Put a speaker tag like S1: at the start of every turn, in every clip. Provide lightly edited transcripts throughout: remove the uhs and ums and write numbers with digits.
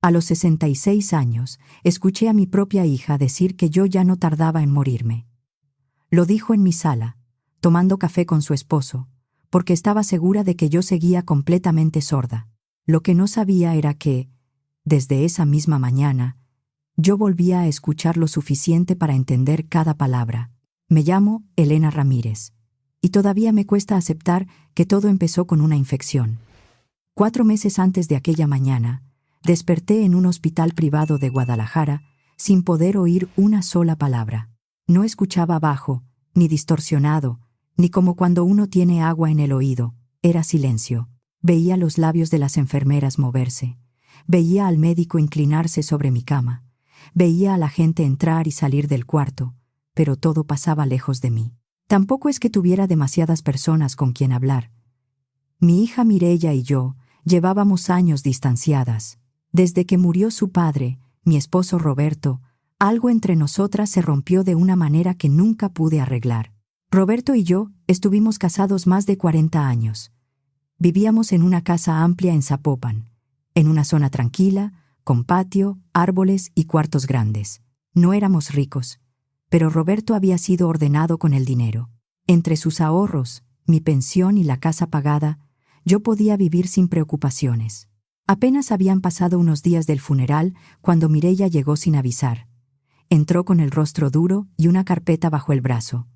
S1: A los 66 años, escuché a mi propia hija decir que yo ya no tardaba en morirme. Lo dijo en mi sala, tomando café con su esposo, porque estaba segura de que yo seguía completamente sorda. Lo que no sabía era que, desde esa misma mañana, yo volvía a escuchar lo suficiente para entender cada palabra. Me llamo Elena Ramírez, y todavía me cuesta aceptar que todo empezó con una infección. 4 meses antes de aquella mañana, desperté en un hospital privado de Guadalajara sin poder oír una sola palabra. No escuchaba bajo, ni distorsionado, ni como cuando uno tiene agua en el oído. Era silencio. Veía los labios de las enfermeras moverse. Veía al médico inclinarse sobre mi cama. Veía a la gente entrar y salir del cuarto, pero todo pasaba lejos de mí. Tampoco es que tuviera demasiadas personas con quien hablar. Mi hija Mireya y yo llevábamos años distanciadas. Desde que murió su padre, mi esposo Roberto, algo entre nosotras se rompió de una manera que nunca pude arreglar. Roberto y yo estuvimos casados más de 40 años. Vivíamos en una casa amplia en Zapopan, en una zona tranquila, con patio, árboles y cuartos grandes. No éramos ricos, pero Roberto había sido ordenado con el dinero. Entre sus ahorros, mi pensión y la casa pagada, yo podía vivir sin preocupaciones. Apenas habían pasado unos días del funeral cuando Mireya llegó sin avisar. Entró con el rostro duro y una carpeta bajo el brazo.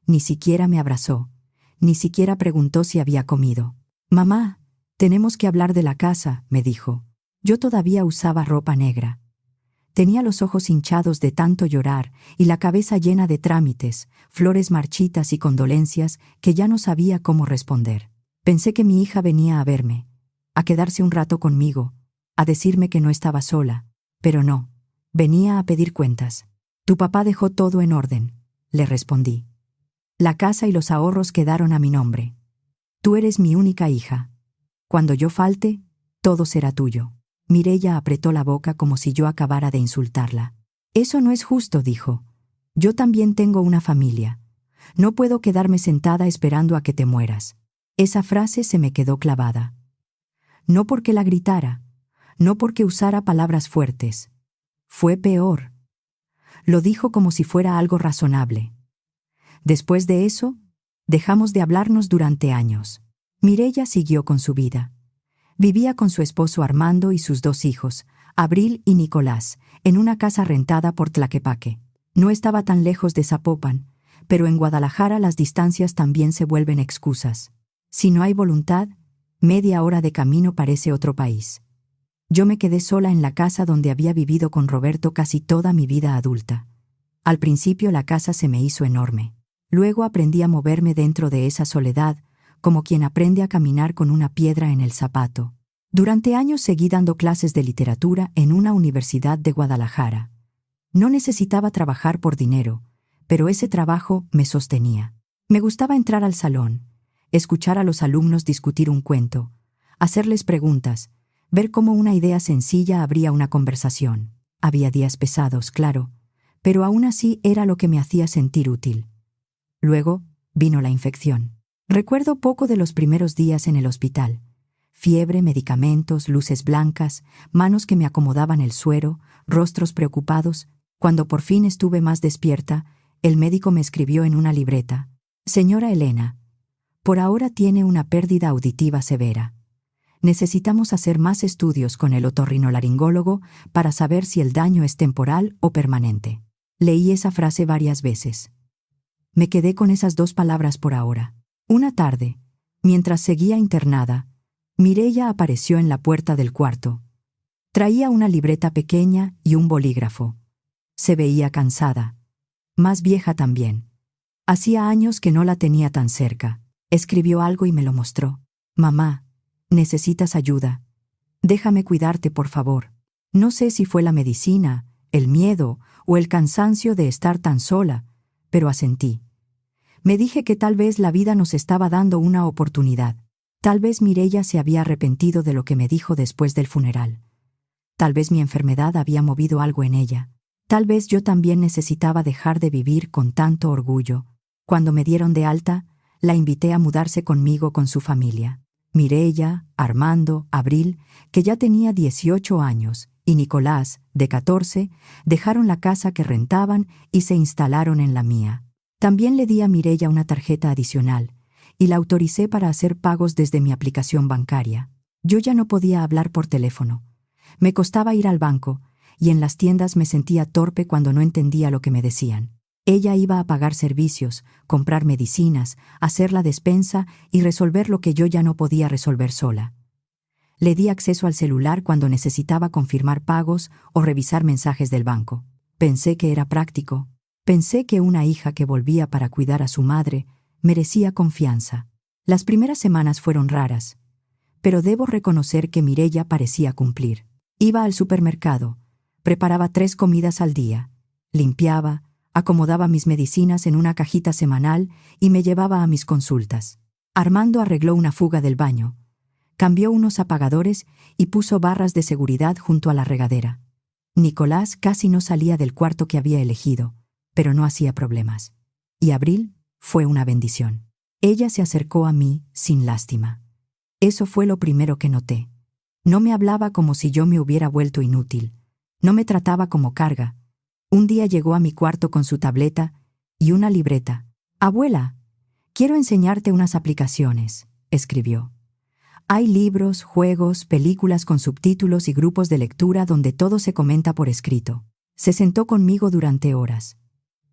S1: Ni siquiera me abrazó, ni siquiera preguntó si había comido. «Mamá, tenemos que hablar de la casa», me dijo. Yo todavía usaba ropa negra. Tenía los ojos hinchados de tanto llorar y la cabeza llena de trámites, flores marchitas y condolencias que ya no sabía cómo responder. Pensé que mi hija venía a verme, a quedarse un rato conmigo, a decirme que no estaba sola, pero no, venía a pedir cuentas. «Tu papá dejó todo en orden», le respondí. «La casa y los ahorros quedaron a mi nombre. Tú eres mi única hija. Cuando yo falte, todo será tuyo». Mireya apretó la boca como si yo acabara de insultarla. «Eso no es justo», dijo. «Yo también tengo una familia. No puedo quedarme sentada esperando a que te mueras». Esa frase se me quedó clavada. No porque la gritara, no porque usara palabras fuertes. Fue peor. Lo dijo como si fuera algo razonable. Después de eso, dejamos de hablarnos durante años. Mireya siguió con su vida. Vivía con su esposo Armando y sus 2 hijos, Abril y Nicolás, en una casa rentada por Tlaquepaque. No estaba tan lejos de Zapopan, pero en Guadalajara las distancias también se vuelven excusas. Si no hay voluntad, media hora de camino parece otro país. Yo me quedé sola en la casa donde había vivido con Roberto casi toda mi vida adulta. Al principio la casa se me hizo enorme. Luego aprendí a moverme dentro de esa soledad, como quien aprende a caminar con una piedra en el zapato. Durante años seguí dando clases de literatura en una universidad de Guadalajara. No necesitaba trabajar por dinero, pero ese trabajo me sostenía. Me gustaba entrar al salón, escuchar a los alumnos discutir un cuento, hacerles preguntas, ver cómo una idea sencilla abría una conversación. Había días pesados, claro, pero aún así era lo que me hacía sentir útil. Luego vino la infección. Recuerdo poco de los primeros días en el hospital. Fiebre, medicamentos, luces blancas, manos que me acomodaban el suero, rostros preocupados. Cuando por fin estuve más despierta, el médico me escribió en una libreta: «Señora Elena, por ahora tiene una pérdida auditiva severa. Necesitamos hacer más estudios con el otorrinolaringólogo para saber si el daño es temporal o permanente». Leí esa frase varias veces. Me quedé con esas 2 palabras por ahora. Una tarde, mientras seguía internada, Mireya apareció en la puerta del cuarto. Traía una libreta pequeña y un bolígrafo. Se veía cansada. Más vieja también. Hacía años que no la tenía tan cerca. Escribió algo y me lo mostró. «Mamá, necesitas ayuda. Déjame cuidarte, por favor». No sé si fue la medicina, el miedo o el cansancio de estar tan sola, pero asentí. Me dije que tal vez la vida nos estaba dando una oportunidad. Tal vez Mireya se había arrepentido de lo que me dijo después del funeral. Tal vez mi enfermedad había movido algo en ella. Tal vez yo también necesitaba dejar de vivir con tanto orgullo. Cuando me dieron de alta, la invité a mudarse conmigo con su familia. Mireya, Armando, Abril, que ya tenía 18 años, y Nicolás, de 14, dejaron la casa que rentaban y se instalaron en la mía. También le di a Mireia una tarjeta adicional y la autoricé para hacer pagos desde mi aplicación bancaria. Yo ya no podía hablar por teléfono. Me costaba ir al banco y en las tiendas me sentía torpe cuando no entendía lo que me decían. Ella iba a pagar servicios, comprar medicinas, hacer la despensa y resolver lo que yo ya no podía resolver sola. Le di acceso al celular cuando necesitaba confirmar pagos o revisar mensajes del banco. Pensé que era práctico. Pensé que una hija que volvía para cuidar a su madre merecía confianza. Las primeras semanas fueron raras, pero debo reconocer que Mireia parecía cumplir. Iba al supermercado, preparaba 3 comidas al día, limpiaba, acomodaba mis medicinas en una cajita semanal y me llevaba a mis consultas. Armando arregló una fuga del baño, cambió unos apagadores y puso barras de seguridad junto a la regadera. Nicolás casi no salía del cuarto que había elegido, pero no hacía problemas. Y Abril fue una bendición. Ella se acercó a mí sin lástima. Eso fue lo primero que noté. No me hablaba como si yo me hubiera vuelto inútil. No me trataba como carga. Un día llegó a mi cuarto con su tableta y una libreta. «Abuela, quiero enseñarte unas aplicaciones», escribió. «Hay libros, juegos, películas con subtítulos y grupos de lectura donde todo se comenta por escrito». Se sentó conmigo durante horas.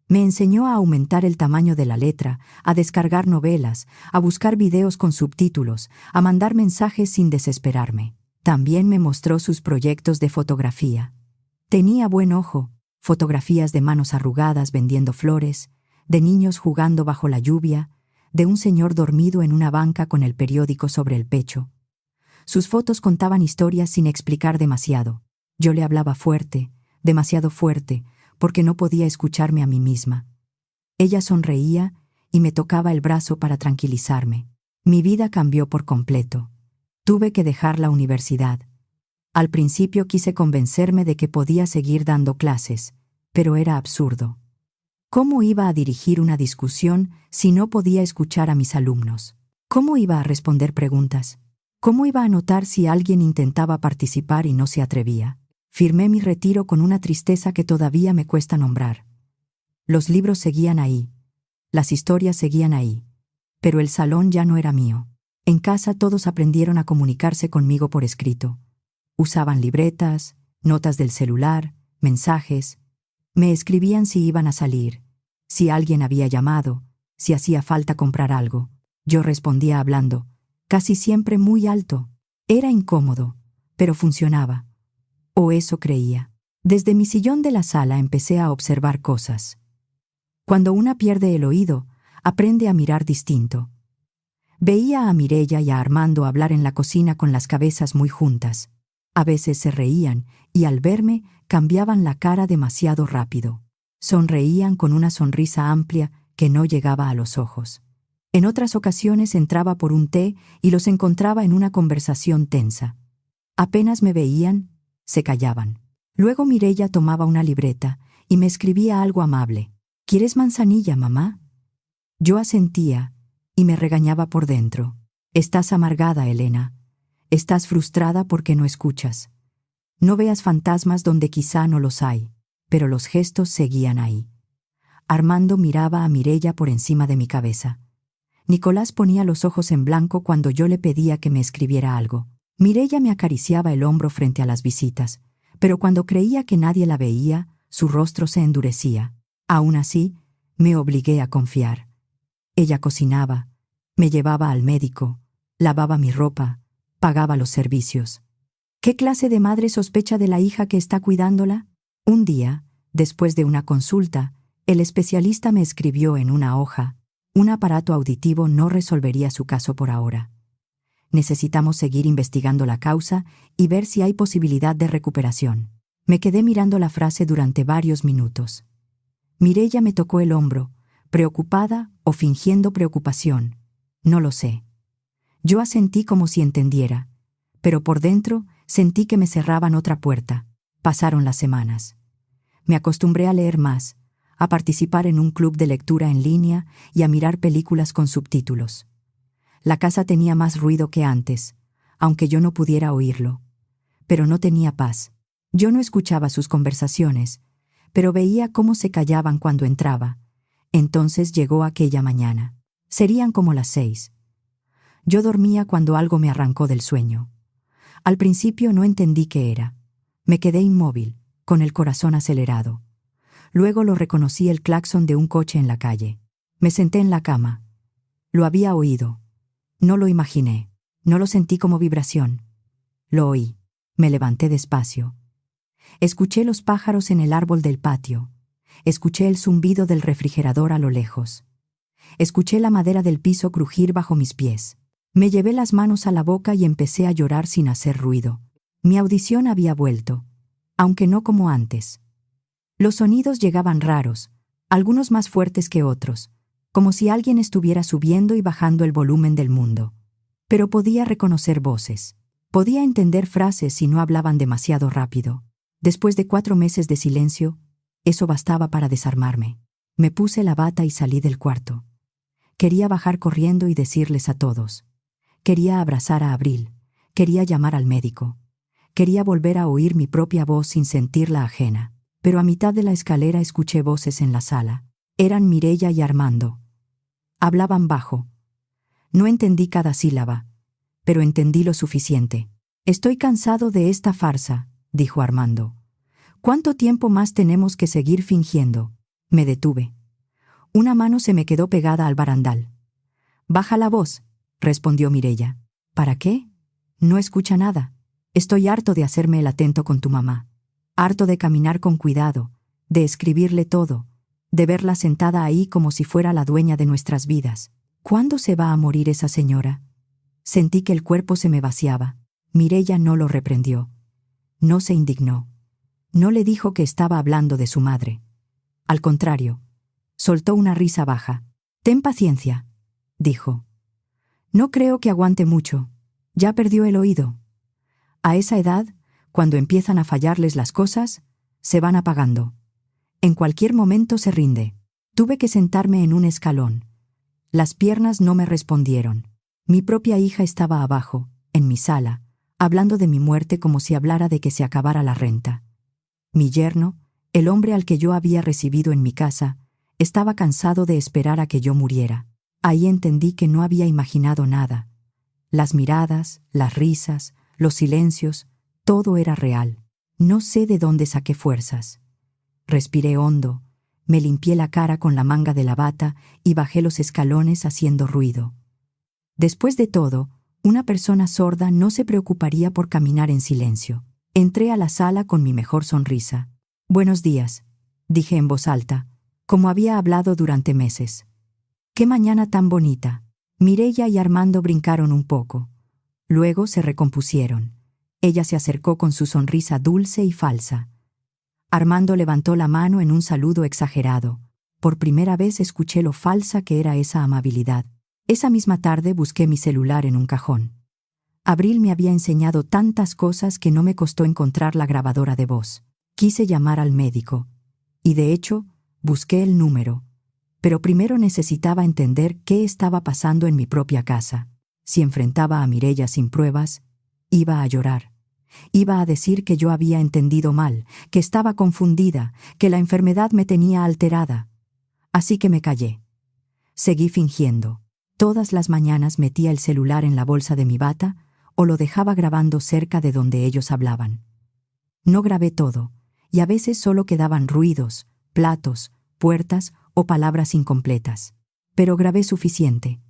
S1: Me enseñó a aumentar el tamaño de la letra, a descargar novelas, a buscar videos con subtítulos, a mandar mensajes sin desesperarme. También me mostró sus proyectos de fotografía. Tenía buen ojo, fotografías de manos arrugadas vendiendo flores, de niños jugando bajo la lluvia, de un señor dormido en una banca con el periódico sobre el pecho. Sus fotos contaban historias sin explicar demasiado. Yo le hablaba fuerte, demasiado fuerte, porque no podía escucharme a mí misma. Ella sonreía y me tocaba el brazo para tranquilizarme. Mi vida cambió por completo. Tuve que dejar la universidad. Al principio quise convencerme de que podía seguir dando clases, pero era absurdo. ¿Cómo iba a dirigir una discusión si no podía escuchar a mis alumnos? ¿Cómo iba a responder preguntas? ¿Cómo iba a notar si alguien intentaba participar y no se atrevía? Firmé mi retiro con una tristeza que todavía me cuesta nombrar. Los libros seguían ahí, las historias seguían ahí, pero el salón ya no era mío. En casa todos aprendieron a comunicarse conmigo por escrito. Usaban libretas, notas del celular, mensajes. Me escribían si iban a salir, si alguien había llamado, si hacía falta comprar algo. Yo respondía hablando, casi siempre muy alto. Era incómodo, pero funcionaba. O eso creía. Desde mi sillón de la sala empecé a observar cosas. Cuando una pierde el oído, aprende a mirar distinto. Veía a Mireia y a Armando hablar en la cocina con las cabezas muy juntas. A veces se reían y al verme cambiaban la cara demasiado rápido. Sonreían con una sonrisa amplia que no llegaba a los ojos. En otras ocasiones entraba por un té y los encontraba en una conversación tensa. Apenas me veían, se callaban. Luego Mireia tomaba una libreta y me escribía algo amable. «¿Quieres manzanilla, mamá?» Yo asentía y me regañaba por dentro. «Estás amargada, Elena. Estás frustrada porque no escuchas. No veas fantasmas donde quizá no los hay», pero los gestos seguían ahí. Armando miraba a Mireia por encima de mi cabeza. Nicolás ponía los ojos en blanco cuando yo le pedía que me escribiera algo. Mireia me acariciaba el hombro frente a las visitas, pero cuando creía que nadie la veía, su rostro se endurecía. Aún así, me obligué a confiar. Ella cocinaba, me llevaba al médico, lavaba mi ropa, pagaba los servicios. ¿Qué clase de madre sospecha de la hija que está cuidándola? Un día, después de una consulta, el especialista me escribió en una hoja: «Un aparato auditivo no resolvería su caso por ahora. Necesitamos seguir investigando la causa y ver si hay posibilidad de recuperación». Me quedé mirando la frase durante varios minutos. Mireia me tocó el hombro, preocupada o fingiendo preocupación. No lo sé. Yo asentí como si entendiera, pero por dentro sentí que me cerraban otra puerta. Pasaron las semanas. Me acostumbré a leer más, a participar en un club de lectura en línea y a mirar películas con subtítulos. La casa tenía más ruido que antes, aunque yo no pudiera oírlo. Pero no tenía paz. Yo no escuchaba sus conversaciones, pero veía cómo se callaban cuando entraba. Entonces llegó aquella mañana. Serían como las 6. Yo dormía cuando algo me arrancó del sueño. Al principio no entendí qué era. Me quedé inmóvil, con el corazón acelerado. Luego lo reconocí el claxon de un coche en la calle. Me senté en la cama. Lo había oído. No lo imaginé. No lo sentí como vibración. Lo oí. Me levanté despacio. Escuché los pájaros en el árbol del patio. Escuché el zumbido del refrigerador a lo lejos. Escuché la madera del piso crujir bajo mis pies. Me llevé las manos a la boca y empecé a llorar sin hacer ruido. Mi audición había vuelto, aunque no como antes. Los sonidos llegaban raros, algunos más fuertes que otros, como si alguien estuviera subiendo y bajando el volumen del mundo. Pero podía reconocer voces. Podía entender frases si no hablaban demasiado rápido. Después de 4 meses de silencio, eso bastaba para desarmarme. Me puse la bata y salí del cuarto. Quería bajar corriendo y decirles a todos. Quería abrazar a Abril. Quería llamar al médico. Quería volver a oír mi propia voz sin sentirla ajena. Pero a mitad de la escalera escuché voces en la sala. Eran Mireia y Armando. Hablaban bajo. No entendí cada sílaba, pero entendí lo suficiente. «Estoy cansado de esta farsa», dijo Armando. «¿Cuánto tiempo más tenemos que seguir fingiendo?» Me detuve. Una mano se me quedó pegada al barandal. «Baja la voz», respondió Mireia. «¿Para qué? No escucha nada. Estoy harto de hacerme el atento con tu mamá. Harto de caminar con cuidado, de escribirle todo, de verla sentada ahí como si fuera la dueña de nuestras vidas. ¿Cuándo se va a morir esa señora?» Sentí que el cuerpo se me vaciaba. Mireia no lo reprendió. No se indignó. No le dijo que estaba hablando de su madre. Al contrario, soltó una risa baja. «Ten paciencia», dijo. «No creo que aguante mucho. Ya perdió el oído. A esa edad, cuando empiezan a fallarles las cosas, se van apagando. En cualquier momento se rinde». Tuve que sentarme en un escalón. Las piernas no me respondieron. Mi propia hija estaba abajo, en mi sala, hablando de mi muerte como si hablara de que se acabara la renta. Mi yerno, el hombre al que yo había recibido en mi casa, estaba cansado de esperar a que yo muriera. Ahí entendí que no había imaginado nada. Las miradas, las risas, los silencios, todo era real. No sé de dónde saqué fuerzas. Respiré hondo, me limpié la cara con la manga de la bata y bajé los escalones haciendo ruido. Después de todo, una persona sorda no se preocuparía por caminar en silencio. Entré a la sala con mi mejor sonrisa. «Buenos días», dije en voz alta, como había hablado durante meses. «Qué mañana tan bonita». Mireia y Armando brincaron un poco. Luego se recompusieron. Ella se acercó con su sonrisa dulce y falsa. Armando levantó la mano en un saludo exagerado. Por primera vez escuché lo falsa que era esa amabilidad. Esa misma tarde busqué mi celular en un cajón. Abril me había enseñado tantas cosas que no me costó encontrar la grabadora de voz. Quise llamar al médico. Y de hecho, busqué el número. Pero primero necesitaba entender qué estaba pasando en mi propia casa. Si enfrentaba a Mireia sin pruebas, iba a llorar. Iba a decir que yo había entendido mal, que estaba confundida, que la enfermedad me tenía alterada. Así que me callé. Seguí fingiendo. Todas las mañanas metía el celular en la bolsa de mi bata o lo dejaba grabando cerca de donde ellos hablaban. No grabé todo, y a veces solo quedaban ruidos, platos, puertas o palabras incompletas. Pero grabé suficiente.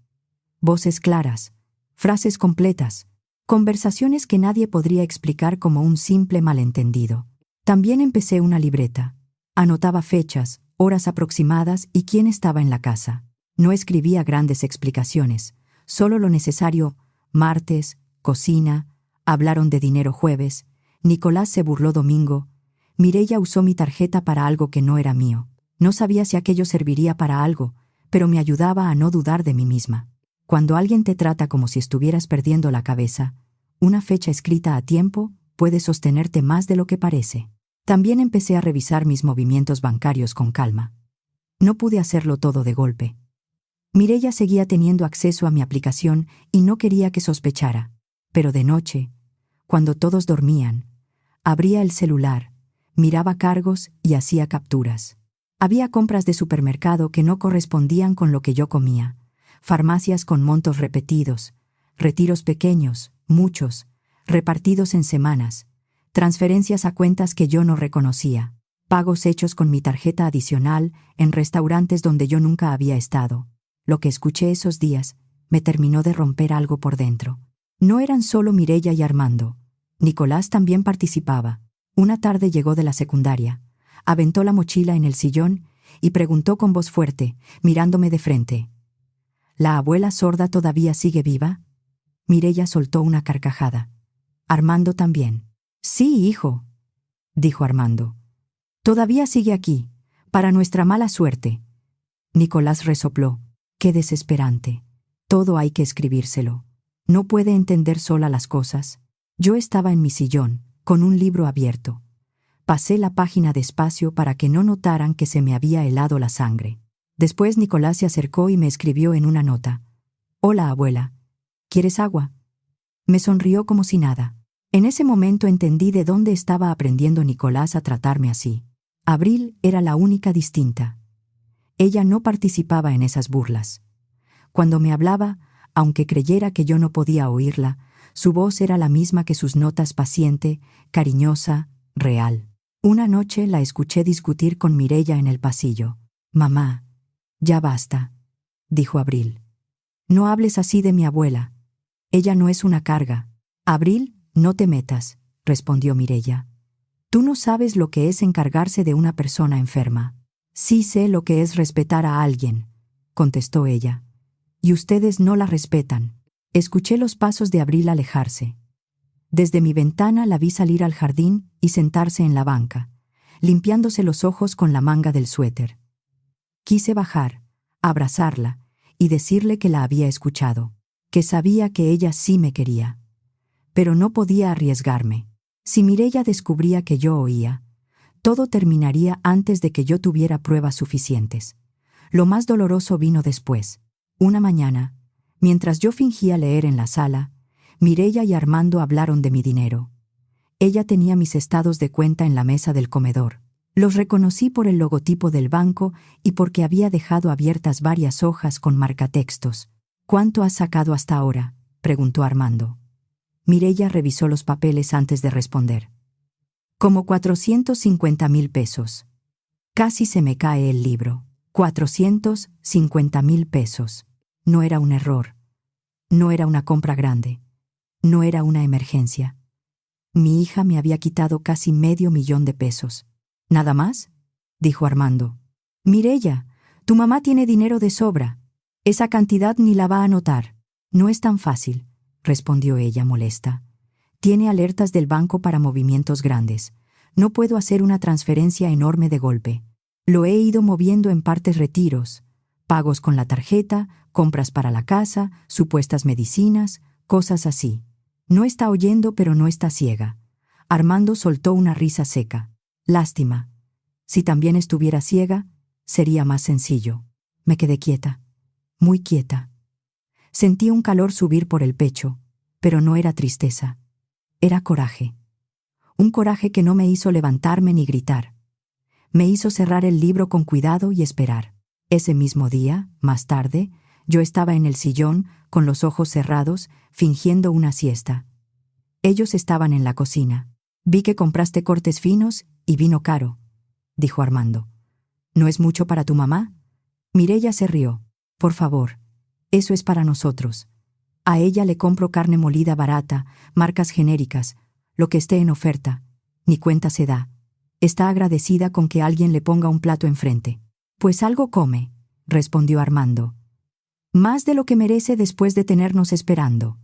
S1: Voces claras, frases completas, conversaciones que nadie podría explicar como un simple malentendido. También empecé una libreta. Anotaba fechas, horas aproximadas y quién estaba en la casa. No escribía grandes explicaciones, solo lo necesario: martes, cocina, hablaron de dinero jueves, Nicolás se burló domingo, Mireia usó mi tarjeta para algo que no era mío. No sabía si aquello serviría para algo, pero me ayudaba a no dudar de mí misma. Cuando alguien te trata como si estuvieras perdiendo la cabeza, una fecha escrita a tiempo puede sostenerte más de lo que parece. También empecé a revisar mis movimientos bancarios con calma. No pude hacerlo todo de golpe. Mireia seguía teniendo acceso a mi aplicación y no quería que sospechara. Pero de noche, cuando todos dormían, Abría el celular, miraba cargos y hacía capturas. Había compras de supermercado que no correspondían con lo que yo comía, farmacias con montos repetidos, retiros pequeños, muchos, repartidos en semanas, transferencias a cuentas que yo no reconocía, pagos hechos con mi tarjeta adicional en restaurantes donde yo nunca había estado. Lo que escuché esos días me terminó de romper algo por dentro. No eran solo Mireia y Armando. Nicolás también participaba. Una tarde llegó de la secundaria, aventó la mochila en el sillón y preguntó con voz fuerte, mirándome de frente: ¿La abuela sorda todavía sigue viva? Mireia soltó una carcajada. Armando también. Sí, hijo, dijo Armando. Todavía sigue aquí, para nuestra mala suerte. Nicolás resopló. Qué desesperante. Todo hay que escribírselo. No puede entender sola las cosas. Yo estaba en mi sillón, con un libro abierto. Pasé la página despacio para que no notaran que se me había helado la sangre. Después Nicolás se acercó y me escribió en una nota: Hola, abuela. ¿Quieres agua? Me sonrió como si nada. En ese momento entendí de dónde estaba aprendiendo Nicolás a tratarme así. Abril era la única distinta. Ella no participaba en esas burlas. Cuando me hablaba, aunque creyera que yo no podía oírla, su voz era la misma que sus notas, paciente, cariñosa, real. Una noche la escuché discutir con Mireia en el pasillo. Mamá, ya basta, dijo Abril. No hables así de mi abuela. Ella no es una carga. Abril, no te metas, respondió Mireia. Tú no sabes lo que es encargarse de una persona enferma. Sí sé lo que es respetar a alguien, contestó ella. Y ustedes no la respetan. Escuché los pasos de Abril alejarse. Desde mi ventana la vi salir al jardín y sentarse en la banca, limpiándose los ojos con la manga del suéter. Quise bajar, abrazarla y decirle que la había escuchado, que sabía que ella sí me quería. Pero no podía arriesgarme. Si Mireia descubría que yo oía, todo terminaría antes de que yo tuviera pruebas suficientes. Lo más doloroso vino después. Una mañana, mientras yo fingía leer en la sala, Mireia y Armando hablaron de mi dinero. Ella tenía mis estados de cuenta en la mesa del comedor. Los reconocí por el logotipo del banco y porque había dejado abiertas varias hojas con marcatextos. ¿Cuánto has sacado hasta ahora?, preguntó Armando. Mireia revisó los papeles antes de responder. Como 450,000 pesos. Casi se me cae el libro. 450,000 pesos. No era un error. No era una compra grande. No era una emergencia. Mi hija me había quitado casi $500,000 de pesos. ¿Nada más?, dijo Armando. Mireia, tu mamá tiene dinero de sobra. Esa cantidad ni la va a notar. No es tan fácil, respondió ella molesta. Tiene alertas del banco para movimientos grandes. No puedo hacer una transferencia enorme de golpe. Lo he ido moviendo en partes, retiros, pagos con la tarjeta, compras para la casa, supuestas medicinas, cosas así. No está oyendo, pero no está ciega. Armando soltó una risa seca. Lástima. Si también estuviera ciega, sería más sencillo. Me quedé quieta, muy quieta. Sentí un calor subir por el pecho, pero no era tristeza. Era coraje. Un coraje que no me hizo levantarme ni gritar. Me hizo cerrar el libro con cuidado y esperar. Ese mismo día, más tarde, yo estaba en el sillón, con los ojos cerrados, fingiendo una siesta. Ellos estaban en la cocina. Vi que compraste cortes finos y vino caro, dijo Armando. ¿No es mucho para tu mamá? Mireia se rió. Por favor, eso es para nosotros. A ella le compro carne molida barata, marcas genéricas, lo que esté en oferta. Ni cuenta se da. Está agradecida con que alguien le ponga un plato enfrente. Pues algo come, respondió Armando. Más de lo que merece después de tenernos esperando.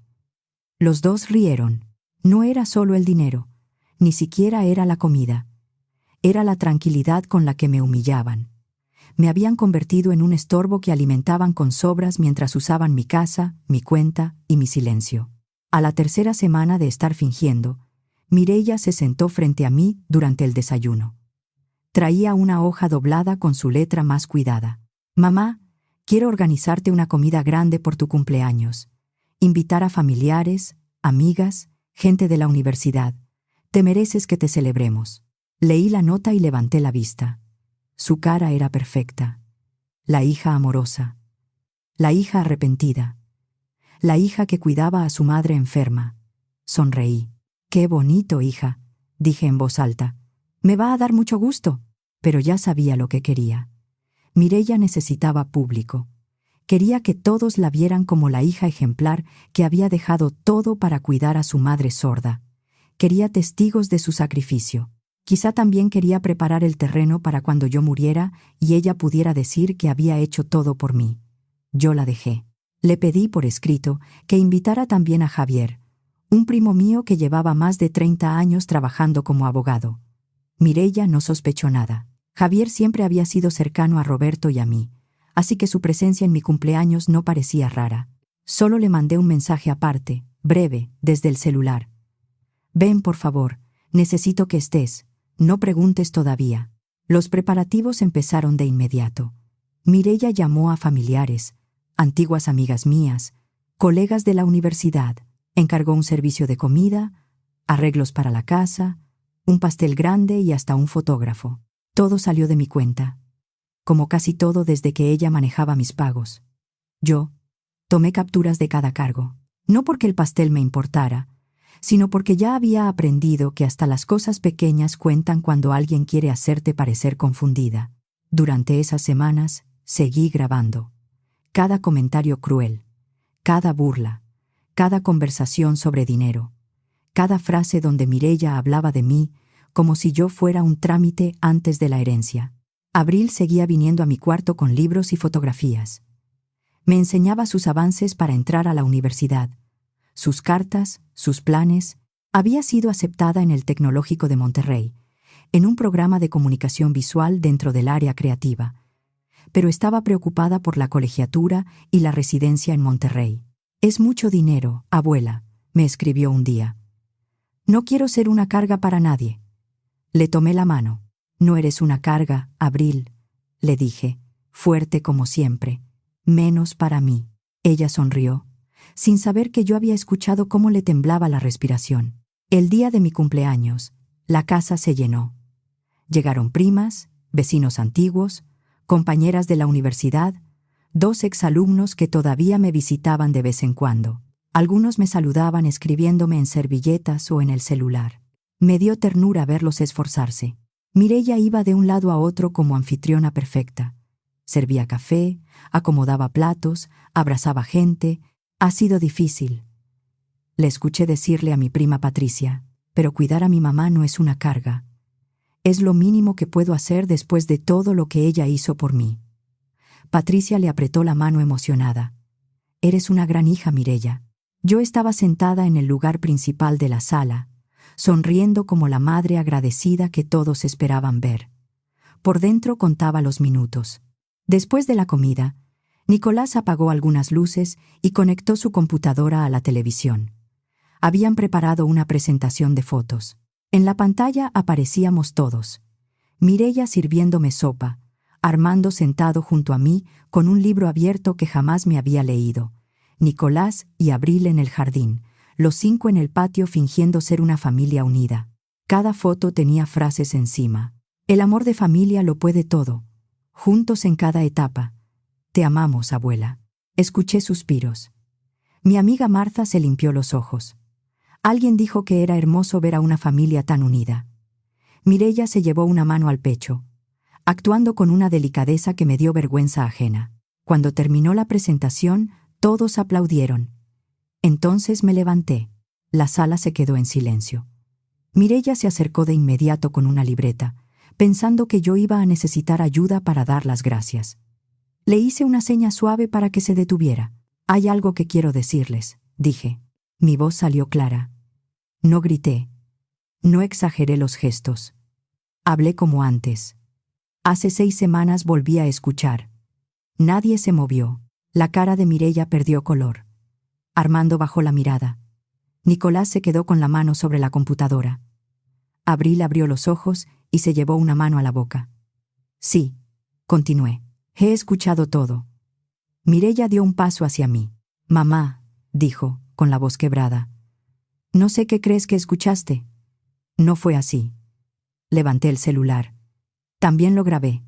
S1: Los dos rieron. No era solo el dinero, ni siquiera era la comida. Era la tranquilidad con la que me humillaban. Me habían convertido en un estorbo que alimentaban con sobras mientras usaban mi casa, mi cuenta y mi silencio. A la tercera semana de estar fingiendo, Mireia se sentó frente a mí durante el desayuno. Traía una hoja doblada con su letra más cuidada. Mamá, quiero organizarte una comida grande por tu cumpleaños. Invitar a familiares, amigas, gente de la universidad. Te mereces que te celebremos. Leí la nota y levanté la vista. Su cara era perfecta. La hija amorosa. La hija arrepentida. La hija que cuidaba a su madre enferma. Sonreí. «Qué bonito, hija», dije en voz alta. «Me va a dar mucho gusto». Pero ya sabía lo que quería. Mireia necesitaba público. Quería que todos la vieran como la hija ejemplar que había dejado todo para cuidar a su madre sorda. Quería testigos de su sacrificio. Quizá también quería preparar el terreno para cuando yo muriera y ella pudiera decir que había hecho todo por mí. Yo la dejé. Le pedí por escrito que invitara también a Javier, un primo mío que llevaba más de 30 años trabajando como abogado. Mireia no sospechó nada. Javier siempre había sido cercano a Roberto y a mí, así que su presencia en mi cumpleaños no parecía rara. Solo le mandé un mensaje aparte, breve, desde el celular. «Ven, por favor, necesito que estés. No preguntes todavía». Los preparativos empezaron de inmediato. Mireia llamó a familiares, antiguas amigas mías, colegas de la universidad. Encargó un servicio de comida, arreglos para la casa, un pastel grande y hasta un fotógrafo. Todo salió de mi cuenta, como casi todo desde que ella manejaba mis pagos. Yo tomé capturas de cada cargo, no porque el pastel me importara, sino porque ya había aprendido que hasta las cosas pequeñas cuentan cuando alguien quiere hacerte parecer confundida. Durante esas semanas seguí grabando. Cada comentario cruel, cada burla, cada conversación sobre dinero, cada frase donde Mireia hablaba de mí como si yo fuera un trámite antes de la herencia. Abril seguía viniendo a mi cuarto con libros y fotografías. Me enseñaba sus avances para entrar a la universidad, sus cartas, sus planes. Había sido aceptada en el Tecnológico de Monterrey, en un programa de comunicación visual dentro del área creativa, pero estaba preocupada por la colegiatura y la residencia en Monterrey. «Es mucho dinero, abuela», me escribió un día. «No quiero ser una carga para nadie». Le tomé la mano. «No eres una carga, Abril», le dije, fuerte como siempre. «Menos para mí». Ella sonrió, sin saber que yo había escuchado cómo le temblaba la respiración. El día de mi cumpleaños, la casa se llenó. Llegaron primas, vecinos antiguos, compañeras de la universidad, 2 exalumnos que todavía me visitaban de vez en cuando. Algunos me saludaban escribiéndome en servilletas o en el celular. Me dio ternura verlos esforzarse. Mireia iba de un lado a otro como anfitriona perfecta. Servía café, acomodaba platos, abrazaba gente. «Ha sido difícil», le escuché decirle a mi prima Patricia, «pero cuidar a mi mamá no es una carga. Es lo mínimo que puedo hacer después de todo lo que ella hizo por mí». Patricia le apretó la mano emocionada. «Eres una gran hija, Mireia». Yo estaba sentada en el lugar principal de la sala, sonriendo como la madre agradecida que todos esperaban ver. Por dentro contaba los minutos. Después de la comida, Nicolás apagó algunas luces y conectó su computadora a la televisión. Habían preparado una presentación de fotos. En la pantalla aparecíamos todos. Mireia sirviéndome sopa, Armando sentado junto a mí con un libro abierto que jamás me había leído, Nicolás y Abril en el jardín, los 5 en el patio fingiendo ser una familia unida. Cada foto tenía frases encima. «El amor de familia lo puede todo. Juntos en cada etapa. Te amamos, abuela». Escuché suspiros. Mi amiga Martha se limpió los ojos. Alguien dijo que era hermoso ver a una familia tan unida. Mireia se llevó una mano al pecho, actuando con una delicadeza que me dio vergüenza ajena. Cuando terminó la presentación, todos aplaudieron. Entonces me levanté. La sala se quedó en silencio. Mireia se acercó de inmediato con una libreta, pensando que yo iba a necesitar ayuda para dar las gracias. Le hice una seña suave para que se detuviera. «Hay algo que quiero decirles», dije. Mi voz salió clara. No grité. No exageré los gestos. Hablé como antes. Hace 6 semanas volví a escuchar. Nadie se movió. La cara de Mireia perdió color. Armando bajó la mirada. Nicolás se quedó con la mano sobre la computadora. Abril abrió los ojos y se llevó una mano a la boca. «Sí», continué. «He escuchado todo». Mireia dio un paso hacia mí. «Mamá», dijo, con la voz quebrada. «No sé qué crees que escuchaste». No fue así. Levanté el celular. También lo grabé.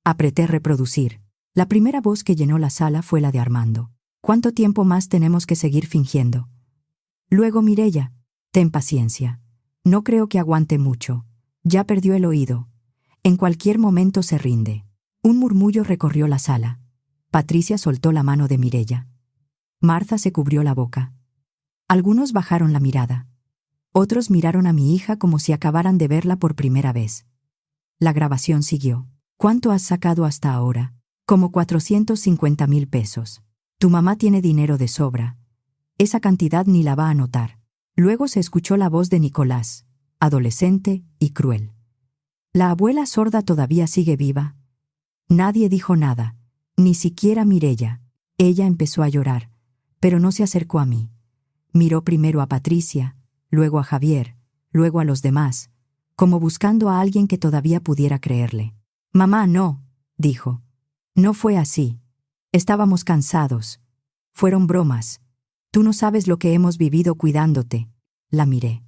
S1: Apreté reproducir. La primera voz que llenó la sala fue la de Armando. ¿Cuánto tiempo más tenemos que seguir fingiendo? Luego Mireya, ten paciencia. No creo que aguante mucho. Ya perdió el oído. En cualquier momento se rinde. Un murmullo recorrió la sala. Patricia soltó la mano de Mireya. Martha se cubrió la boca. Algunos bajaron la mirada. Otros miraron a mi hija como si acabaran de verla por primera vez. La grabación siguió. ¿Cuánto has sacado hasta ahora? Como 450,000 pesos. Tu mamá tiene dinero de sobra. Esa cantidad ni la va a notar. Luego se escuchó la voz de Nicolás, adolescente y cruel. ¿La abuela sorda todavía sigue viva? Nadie dijo nada, ni siquiera Mireya. Ella empezó a llorar, pero no se acercó a mí. Miró primero a Patricia, luego a Javier, luego a los demás, como buscando a alguien que todavía pudiera creerle. Mamá, no, dijo. No fue así. Estábamos cansados. Fueron bromas. Tú no sabes lo que hemos vivido cuidándote. La miré.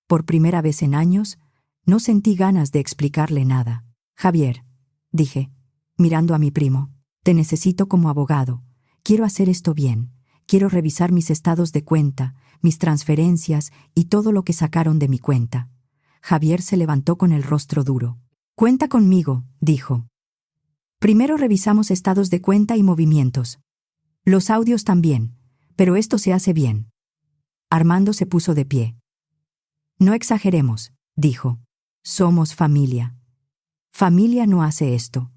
S1: Por primera vez en años, no sentí ganas de explicarle nada. Javier, dije, mirando a mi primo, te necesito como abogado. Quiero hacer esto bien. Quiero revisar mis estados de cuenta, mis transferencias y todo lo que sacaron de mi cuenta. Javier se levantó con el rostro duro. Cuenta conmigo, dijo. Primero revisamos estados de cuenta y movimientos. Los audios también, pero esto se hace bien. Armando se puso de pie. No exageremos, dijo. Somos familia. Familia no hace esto,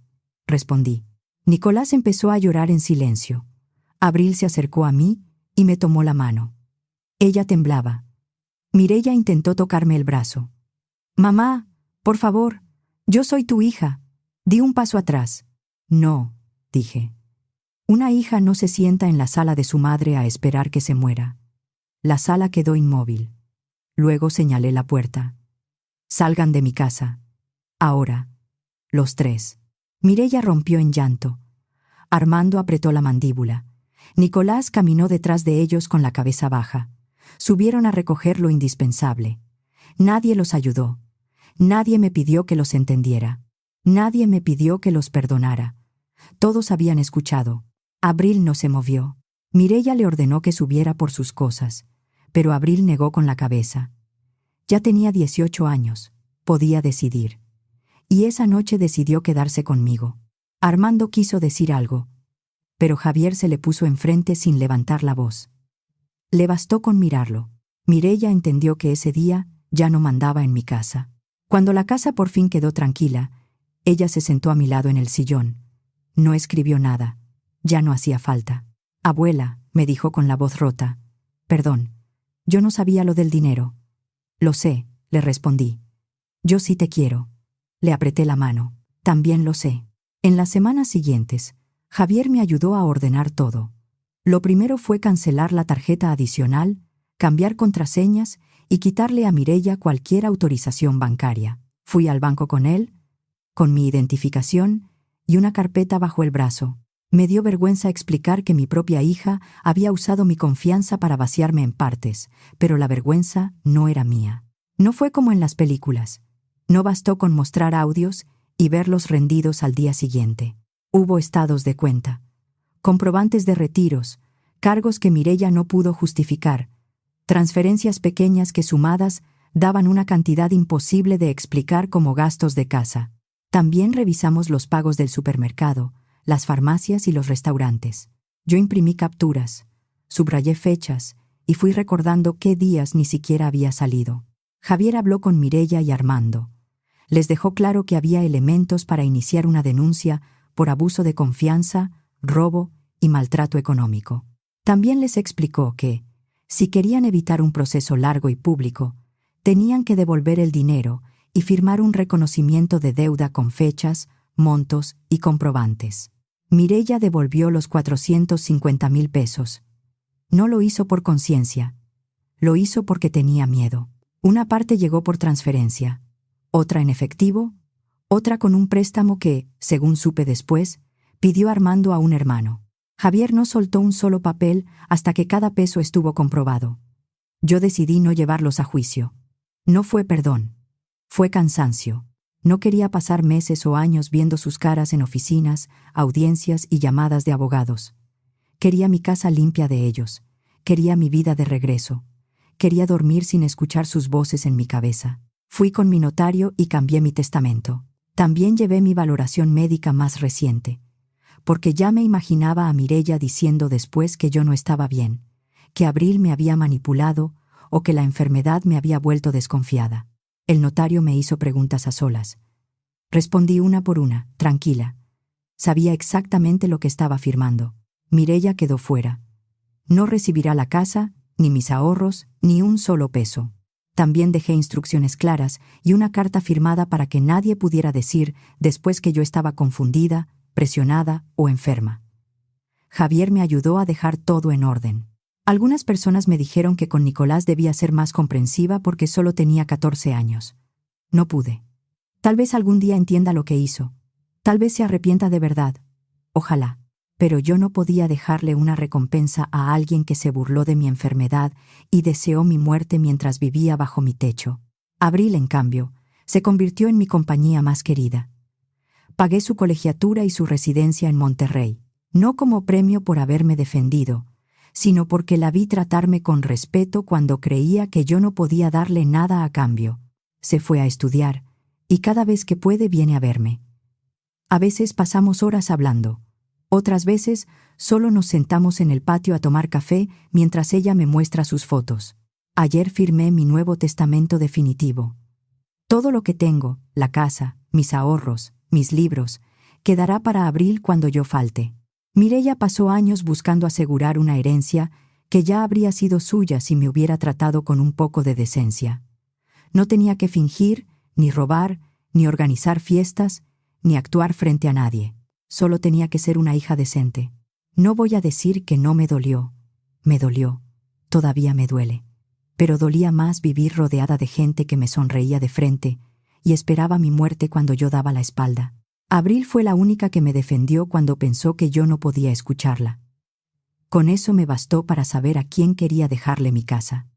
S1: respondí. Nicolás empezó a llorar en silencio. Abril se acercó a mí y me tomó la mano. Ella temblaba. Mireya intentó tocarme el brazo. Mamá, por favor, yo soy tu hija. Di un paso atrás. No, dije. Una hija no se sienta en la sala de su madre a esperar que se muera. La sala quedó inmóvil. Luego señalé la puerta. Salgan de mi casa. Ahora. Los tres. Mireya rompió en llanto. Armando apretó la mandíbula. Nicolás caminó detrás de ellos con la cabeza baja. Subieron a recoger lo indispensable. Nadie los ayudó. Nadie me pidió que los entendiera. Nadie me pidió que los perdonara. Todos habían escuchado. Abril no se movió. Mireya le ordenó que subiera por sus cosas, pero Abril negó con la cabeza. Ya tenía 18 años. Podía decidir. Y esa noche decidió quedarse conmigo. Armando quiso decir algo, pero Javier se le puso enfrente sin levantar la voz. Le bastó con mirarlo. Mireya entendió que ese día ya no mandaba en mi casa. Cuando la casa por fin quedó tranquila, ella se sentó a mi lado en el sillón. No escribió nada. Ya no hacía falta. Abuela, me dijo con la voz rota. Perdón, yo no sabía lo del dinero. Lo sé, le respondí. Yo sí te quiero. Le apreté la mano. También lo sé. En las semanas siguientes, Javier me ayudó a ordenar todo. Lo primero fue cancelar la tarjeta adicional, cambiar contraseñas y quitarle a Mireya cualquier autorización bancaria. Fui al banco con él, con mi identificación y una carpeta bajo el brazo. Me dio vergüenza explicar que mi propia hija había usado mi confianza para vaciarme en partes, pero la vergüenza no era mía. No fue como en las películas. No bastó con mostrar audios y verlos rendidos al día siguiente. Hubo estados de cuenta, comprobantes de retiros, cargos que Mireya no pudo justificar, transferencias pequeñas que sumadas daban una cantidad imposible de explicar como gastos de casa. También revisamos los pagos del supermercado, las farmacias y los restaurantes. Yo imprimí capturas, subrayé fechas y fui recordando qué días ni siquiera había salido. Javier habló con Mireya y Armando. Les dejó claro que había elementos para iniciar una denuncia por abuso de confianza, robo y maltrato económico. También les explicó que, si querían evitar un proceso largo y público, tenían que devolver el dinero y firmar un reconocimiento de deuda con fechas, montos y comprobantes. Mireya devolvió los 450,000 pesos. No lo hizo por conciencia. Lo hizo porque tenía miedo. Una parte llegó por transferencia, otra en efectivo, otra con un préstamo que, según supe después, pidió Armando a un hermano. Javier no soltó un solo papel hasta que cada peso estuvo comprobado. Yo decidí no llevarlos a juicio. No fue perdón. Fue cansancio. No quería pasar meses o años viendo sus caras en oficinas, audiencias y llamadas de abogados. Quería mi casa limpia de ellos. Quería mi vida de regreso. Quería dormir sin escuchar sus voces en mi cabeza. Fui con mi notario y cambié mi testamento. También llevé mi valoración médica más reciente, porque ya me imaginaba a Mireya diciendo después que yo no estaba bien, que Abril me había manipulado o que la enfermedad me había vuelto desconfiada. El notario me hizo preguntas a solas. Respondí una por una, tranquila. Sabía exactamente lo que estaba firmando. Mireya quedó fuera. No recibirá la casa, ni mis ahorros, ni un solo peso. También dejé instrucciones claras y una carta firmada para que nadie pudiera decir después que yo estaba confundida, presionada o enferma. Javier me ayudó a dejar todo en orden. Algunas personas me dijeron que con Nicolás debía ser más comprensiva porque solo tenía 14 años. No pude. Tal vez algún día entienda lo que hizo. Tal vez se arrepienta de verdad. Ojalá. Pero yo no podía dejarle una recompensa a alguien que se burló de mi enfermedad y deseó mi muerte mientras vivía bajo mi techo. Abril, en cambio, se convirtió en mi compañía más querida. Pagué su colegiatura y su residencia en Monterrey, no como premio por haberme defendido, sino porque la vi tratarme con respeto cuando creía que yo no podía darle nada a cambio. Se fue a estudiar, y cada vez que puede viene a verme. A veces pasamos horas hablando. Otras veces solo nos sentamos en el patio a tomar café mientras ella me muestra sus fotos. Ayer firmé mi nuevo testamento definitivo. Todo lo que tengo, la casa, mis ahorros, mis libros, quedará para Abril cuando yo falte. Mireya pasó años buscando asegurar una herencia que ya habría sido suya si me hubiera tratado con un poco de decencia. No tenía que fingir, ni robar, ni organizar fiestas, ni actuar frente a nadie. Solo tenía que ser una hija decente. No voy a decir que no me dolió. Me dolió. Todavía me duele. Pero dolía más vivir rodeada de gente que me sonreía de frente y esperaba mi muerte cuando yo daba la espalda. Abril fue la única que me defendió cuando pensó que yo no podía escucharla. Con eso me bastó para saber a quién quería dejarle mi casa.